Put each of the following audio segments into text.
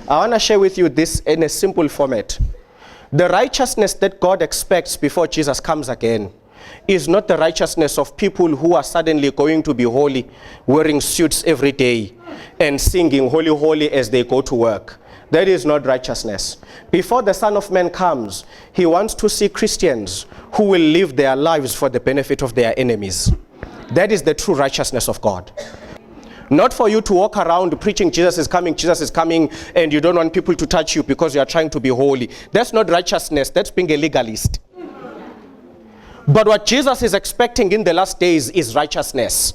I want to share with you this in a simple format. The righteousness that God expects before Jesus comes again is not the righteousness of people who are suddenly going to be holy, wearing suits every day and singing holy, holy as they go to work. That is not righteousness. Before the Son of Man comes, he wants to see Christians who will live their lives for the benefit of their enemies. That is the true righteousness of God. Not for you to walk around preaching Jesus is coming, and you don't want people to touch you because you are trying to be holy. That's not righteousness. That's being a legalist. But what Jesus is expecting in the last days is righteousness.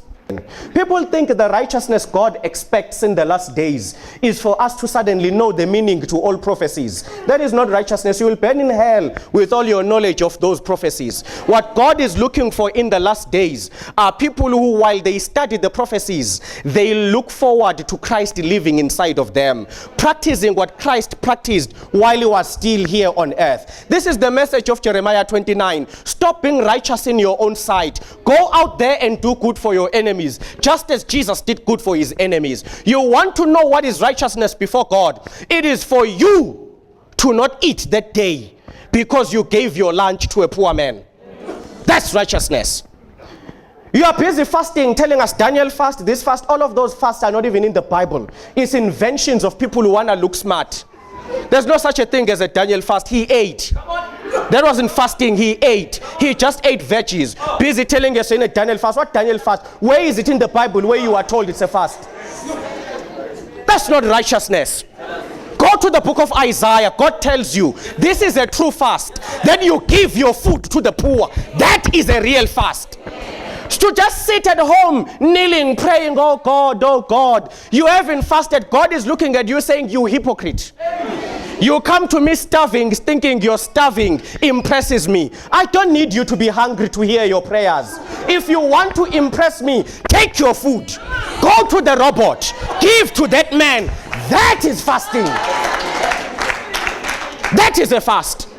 People think the righteousness God expects in the last days is for us to suddenly know the meaning to all prophecies. That is not righteousness. You will burn in hell with all your knowledge of those prophecies. What God is looking for in the last days are people who, while they study the prophecies, they look forward to Christ living inside of them, practicing what Christ practiced while he was still here on earth. This is the message of Jeremiah 29. Stop being righteous in your own sight. Go out there and do good for your enemies, just as Jesus did good for his enemies. You want to know what is righteousness before God? It is for you to not eat that day because you gave your lunch to a poor man. That's righteousness. You are busy fasting, telling us Daniel fast, this fast. All of those fasts are not even in the Bible. It's inventions of people who want to look smart. There's no such a thing as a Daniel fast. He ate. That wasn't fasting, he ate. He just ate veggies. Busy telling us in a Daniel fast. What Daniel fast? Where is it in the Bible where you are told it's a fast? That's not righteousness. Go to the book of Isaiah. God tells you this is a true fast. Then you give your food to the poor. That is a real fast. To just sit at home, kneeling, praying, oh God, you haven't fasted. God is looking at you saying, you hypocrite. You come to me starving, thinking you're starving impresses me. I don't need you to be hungry to hear your prayers. If you want to impress me, take your food. Go to the robot. Give to that man. That is fasting. That is a fast.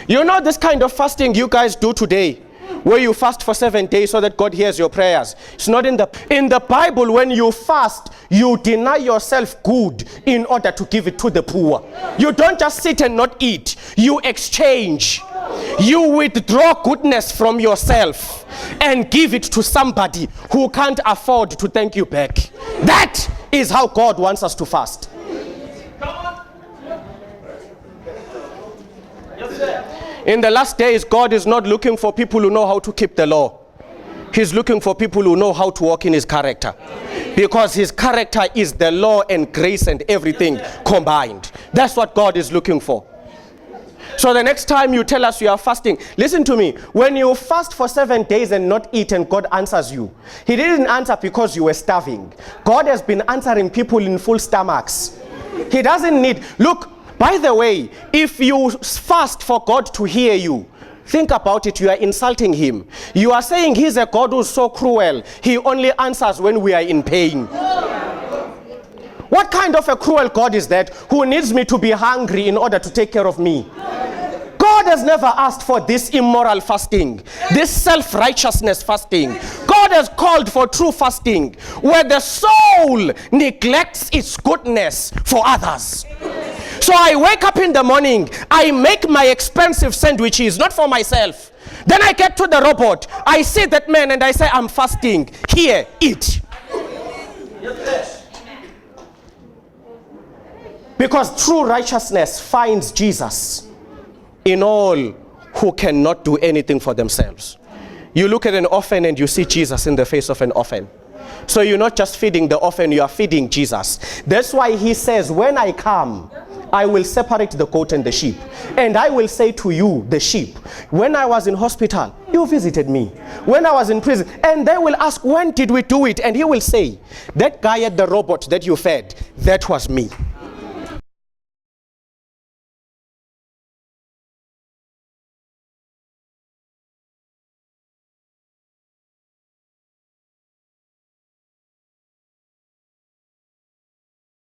You know this kind of fasting you guys do today, where you fast for 7 days so that God hears your prayers. It's not in the Bible. When you fast, you deny yourself good in order to give it to the poor. You don't just sit and not eat. You exchange. You withdraw goodness from yourself and give it to somebody who can't afford to thank you back. That is how God wants us to fast. In the last days, God is not looking for people who know how to keep the law. He's looking for people who know how to walk in his character. Because his character is the law and grace and everything combined. That's what God is looking for. So the next time you tell us you are fasting, listen to me. When you fast for 7 days and not eat and God answers you, he didn't answer because you were starving. God has been answering people in full stomachs. He doesn't need, look, by the way, if you fast for God to hear you, think about it, you are insulting him. You are saying he's a God who's so cruel. He only answers when we are in pain. What kind of a cruel God is that who needs me to be hungry in order to take care of me? God has never asked for this immoral fasting, this self-righteousness fasting. God has called for true fasting, where the soul neglects its goodness for others. So I wake up in the morning, I make my expensive sandwiches, not for myself. Then I get to the robot, I see that man and I say, I'm fasting. Here, eat. Because true righteousness finds Jesus in all who cannot do anything for themselves. You look at an orphan and you see Jesus in the face of an orphan. So you're not just feeding the orphan, you are feeding Jesus. That's why he says, when I come, I will separate the goat and the sheep. And I will say to you, the sheep, when I was in hospital, you visited me. When I was in prison, and they will ask, when did we do it? And he will say, that guy at the robot that you fed, that was me.